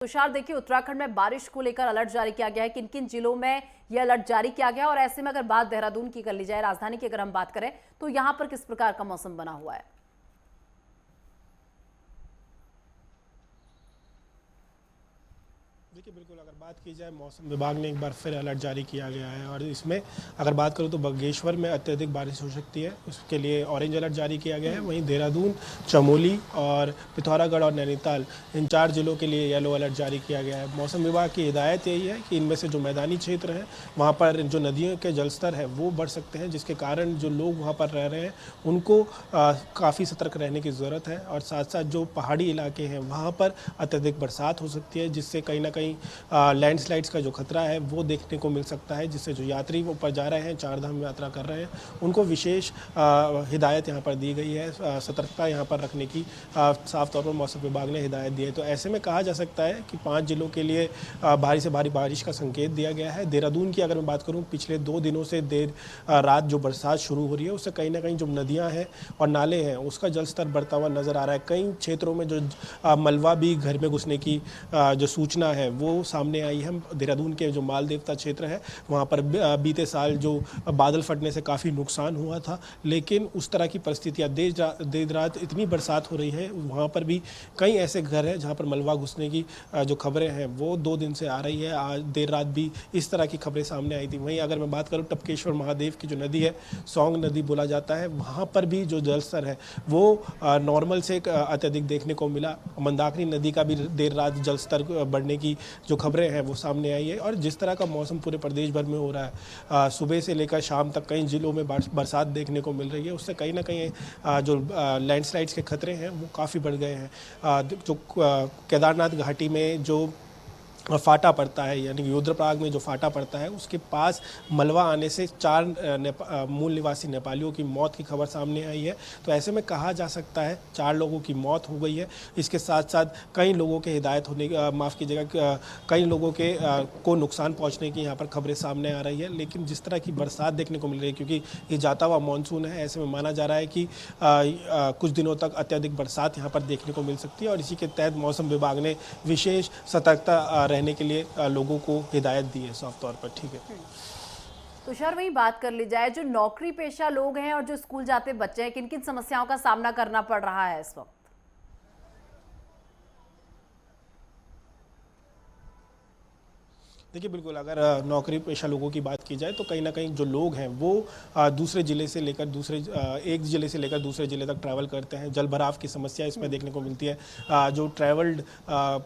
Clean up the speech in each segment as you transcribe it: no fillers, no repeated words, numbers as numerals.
तुषार, देखिए उत्तराखंड में बारिश को लेकर अलर्ट जारी किया गया है। किन किन जिलों में यह अलर्ट जारी किया गया है और ऐसे में अगर बात देहरादून की कर ली जाए, राजधानी की अगर हम बात करें, तो यहां पर किस प्रकार का मौसम बना हुआ है? देखिए बिल्कुल, अगर बात की जाए मौसम विभाग ने एक बार फिर अलर्ट जारी किया गया है और इसमें अगर बात करूँ तो बागेश्वर में अत्यधिक बारिश हो सकती है, उसके लिए ऑरेंज अलर्ट जारी किया गया है। वहीं देहरादून, चमोली और पिथौरागढ़ और नैनीताल, इन 4 जिलों के लिए येलो अलर्ट जारी किया गया है। मौसम विभाग की हिदायत यही है कि इनमें से जो मैदानी क्षेत्र हैं वहाँ पर जो नदियों के जलस्तर है वो बढ़ सकते हैं, जिसके कारण जो लोग वहाँ पर रह रहे हैं उनको काफ़ी सतर्क रहने की ज़रूरत है। और साथ साथ जो पहाड़ी इलाके हैं वहाँ पर अत्यधिक बरसात हो सकती है, जिससे कहीं ना कहीं लैंडस्लाइड्स का जो खतरा है वो देखने को मिल सकता है, जिससे जो यात्री ऊपर जा रहे हैं, चार धाम यात्रा कर रहे हैं, उनको विशेष हिदायत यहाँ पर दी गई है, सतर्कता यहाँ पर रखने की साफ तौर पर मौसम विभाग ने हिदायत दी है। तो ऐसे में कहा जा सकता है कि 5 जिलों के लिए भारी से भारी बारिश का संकेत दिया गया है। देहरादून की अगर मैं बात करूँ, पिछले 2 दिनों से देर रात जो बरसात शुरू हो रही है उससे कहीं ना कहीं जो नदियाँ हैं और नाले हैं उसका जलस्तर बढ़ता हुआ नजर आ रहा है। कई क्षेत्रों में जो मलबा भी घर में घुसने की जो सूचना है वो सामने आई है। देहरादून के जो माल देवता क्षेत्र है वहाँ पर बीते साल जो बादल फटने से काफ़ी नुकसान हुआ था, लेकिन उस तरह की परिस्थितियाँ देर रात इतनी बरसात हो रही है, वहाँ पर भी कई ऐसे घर हैं जहाँ पर मलबा घुसने की जो खबरें हैं वो 2 दिन से आ रही है। आज देर रात भी इस तरह की खबरें सामने आई थी। वहीं अगर मैं बात करूँ टपकेश्वर महादेव की जो नदी है, सौंग नदी बोला जाता है, वहाँ पर भी जो जलस्तर है वो नॉर्मल से अत्यधिक देखने को मिला। मंदाकिनी नदी का भी देर रात जलस्तर बढ़ने की जो खबरें हैं वो सामने आई है। और जिस तरह का मौसम पूरे प्रदेश भर में हो रहा है, सुबह से लेकर शाम तक कई जिलों में बरसात देखने को मिल रही है, उससे कहीं ना कहीं जो लैंडस्लाइड्स के खतरे हैं वो काफ़ी बढ़ गए हैं। जो केदारनाथ घाटी में जो फाटा पड़ता है, यानी रुद्रप्रयाग में जो फाटा पड़ता है उसके पास मलबा आने से 4 मूल निवासी नेपालियों की मौत की खबर सामने आई है। तो ऐसे में कहा जा सकता है 4 लोगों की मौत हो गई है। इसके साथ साथ कई लोगों के हिदायत होने माफ़ कीजिएगा, कई लोगों के को नुकसान पहुंचने की यहाँ पर खबरें सामने आ रही है। लेकिन जिस तरह की बरसात देखने को मिल रही है, क्योंकि ये जाता हुआ मानसून है, ऐसे में माना जा रहा है कि कुछ दिनों तक अत्यधिक बरसात यहाँ पर देखने को मिल सकती है। और इसी के तहत मौसम विभाग ने विशेष सतर्कता रहने के लिए लोगों को हिदायत दी है साफ तौर पर। ठीक है तुषार, वही बात कर ली जाए, जो नौकरी पेशा लोग हैं और जो स्कूल जाते बच्चे हैं, किन किन समस्याओं का सामना करना पड़ रहा है इस वक्त? देखिए बिल्कुल, अगर नौकरी पेशा लोगों की बात की जाए तो कहीं ना कहीं जो लोग हैं वो दूसरे ज़िले से लेकर एक ज़िले से लेकर दूसरे ज़िले तक ट्रैवल करते हैं। जल भराव की समस्या इसमें देखने को मिलती है। जो ट्रैवल्ड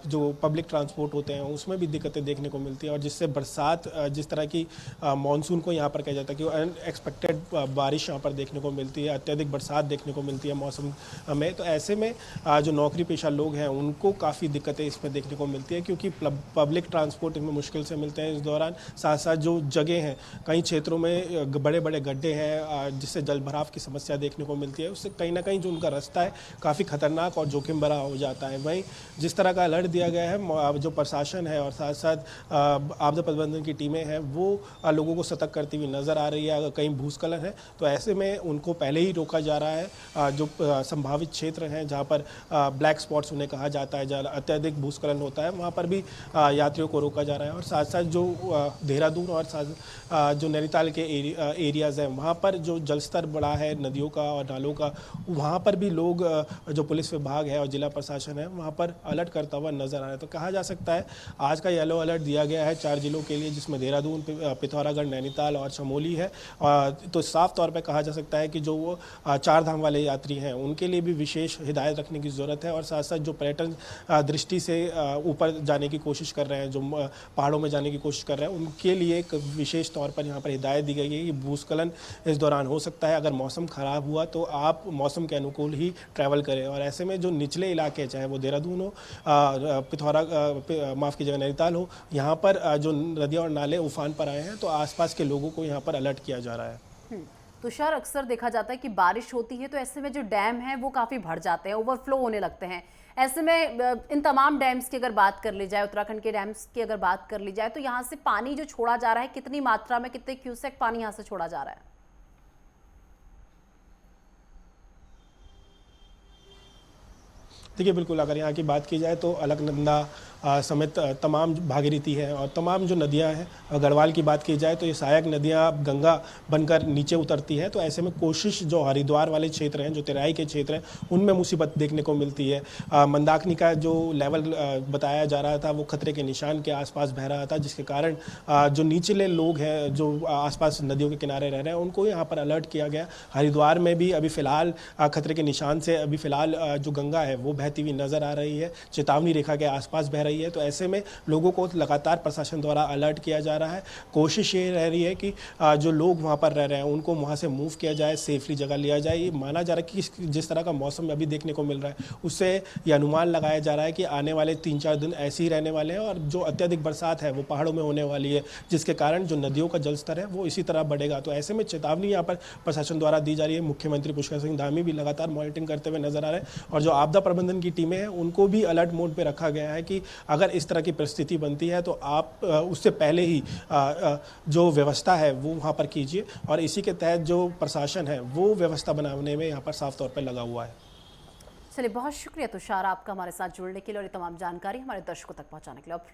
जो पब्लिक ट्रांसपोर्ट होते हैं उसमें भी दिक्कतें देखने को मिलती है। और जिससे बरसात जिस तरह की मानसून को यहाँ पर कहा जाता है कि अनएक्सपेक्टेड बारिश यहाँ पर देखने को मिलती है, अत्यधिक बरसात देखने को मिलती है मौसम में। तो ऐसे में जो नौकरी पेशा लोग हैं उनको काफ़ी दिक्कतें इसमें देखने को मिलती है, क्योंकि पब्लिक ट्रांसपोर्ट इनमें मुश्किल मिलते हैं इस दौरान। साथ साथ जो जगह हैं, कई क्षेत्रों में बड़े बड़े गड्ढे हैं जिससे जल भराव की समस्या देखने को मिलती है। उससे कहीं ना कहीं जो उनका रास्ता है काफ़ी खतरनाक और जोखिम भरा हो जाता है। वहीं जिस तरह का अलर्ट दिया गया है, जो प्रशासन है और साथ साथ आपदा प्रबंधन की टीमें हैं वो लोगों को सतर्क करती हुई नजर आ रही है। अगर कहीं भूस्खलन है तो ऐसे में उनको पहले ही रोका जा रहा है। जो संभावित क्षेत्र हैं जहाँ पर ब्लैक स्पॉट्स उन्हें कहा जाता है, जहाँ अत्यधिक भूस्खलन होता है, वहाँ पर भी यात्रियों को रोका जा रहा है। और साथ साथ जो देहरादून और साथ जो नैनीताल के एरियाज़ हैं वहाँ पर जो जलस्तर बढ़ा है नदियों का और नालों का, वहाँ पर भी लोग जो पुलिस विभाग है और जिला प्रशासन है वहाँ पर अलर्ट करता हुआ नजर आ रहा है। तो कहा जा सकता है आज का येलो अलर्ट दिया गया है 4 जिलों के लिए, जिसमें देहरादून, पिथौरागढ़, नैनीताल और चमोली है। तो साफ तौर पर कहा जा सकता है कि जो वो 4 धाम वाले यात्री हैं उनके लिए भी विशेष हिदायत रखने की ज़रूरत है। और साथ साथ जो पर्यटन दृष्टि से ऊपर जाने की कोशिश कर रहे हैं, जो पहाड़ों में जाने की कोशिश कर रहे हैं, उनके लिए एक विशेष तौर पर यहाँ पर हिदायत दी गई है कि भूस्खलन इस दौरान हो सकता है। अगर मौसम खराब हुआ तो आप मौसम के अनुकूल ही ट्रैवल करें। और ऐसे में जो निचले इलाके, चाहे वो देहरादून हो, माफ़ कीजिएगा नैनीताल हो, यहाँ पर जो नदियाँ और नाले उफान पर आए हैं तो आसपास के लोगों को यहाँ पर अलर्ट किया जा रहा है। तुषार, अक्सर देखा जाता है कि बारिश होती है तो ऐसे में जो डैम है वो काफी भर जाते हैं, ओवरफ्लो होने लगते हैं। ऐसे में इन तमाम डैम्स की अगर बात कर ली जाए, उत्तराखंड के डैम्स की अगर बात कर ली जाए, तो यहाँ से पानी जो छोड़ा जा रहा है, कितनी मात्रा में, कितने क्यूसेक पानी यहाँ से छोड़ा जा रहा है? देखिए बिल्कुल, अगर यहाँ की बात की जाए तो अलकनंदा समेत तमाम भागीरथी है और तमाम जो नदियाँ हैं, गढ़वाल की बात की जाए तो ये सहायक नदियाँ अब गंगा बनकर नीचे उतरती है। तो ऐसे में कोशिश जो हरिद्वार वाले क्षेत्र हैं, जो तेराई के क्षेत्र हैं, उनमें मुसीबत देखने को मिलती है। मंदाकिनी का जो लेवल बताया जा रहा था वो खतरे के निशान के आसपास बह रहा था, जिसके कारण जो निचले लोग हैं जो आसपास नदियों के किनारे रह रहे हैं उनको यहाँ पर अलर्ट किया गया। हरिद्वार में भी अभी फिलहाल खतरे के निशान से अभी फिलहाल जो गंगा है वो बहती हुई नजर आ रही है, चेतावनी रेखा के आसपास बह रही है। तो ऐसे में लोगों को लगातार प्रशासन द्वारा अलर्ट किया जा रहा है। कोशिश ये रह रही है कि जो लोग वहाँ पर रह रहे हैं उनको वहाँ से मूव किया जाए, सेफली जगह लिया जाए। ये माना जा रहा है कि जिस तरह का मौसम अभी देखने को मिल रहा है उससे ये अनुमान लगाया जा रहा है कि आने वाले 3-4 दिन ऐसे ही रहने वाले हैं और जो अत्यधिक बरसात है वो पहाड़ों में होने वाली है, जिसके कारण जो नदियों का जलस्तर है वो इसी तरह बढ़ेगा। तो ऐसे में चेतावनी यहाँ पर प्रशासन द्वारा दी जा रही है। मुख्यमंत्री पुष्कर सिंह धामी भी लगातार मॉनिटरिंग करते हुए नजर आ रहे हैं और जो आपदा प्रबंधन की टीमें हैं उनको भी अलर्ट मोड पे रखा गया है कि अगर इस तरह की परिस्थिति बनती है तो आप उससे पहले ही जो व्यवस्था है वो वहाँ पर कीजिए और इसी के तहत जो प्रशासन है वो व्यवस्था बनाने में यहाँ पर साफ तौर पर लगा हुआ है। चलिए, बहुत शुक्रिया तुषार आपका हमारे साथ जुड़ने के लिए और ये तमाम जानकारी हमारे दर्शकों तक पहुंचाने के लिए।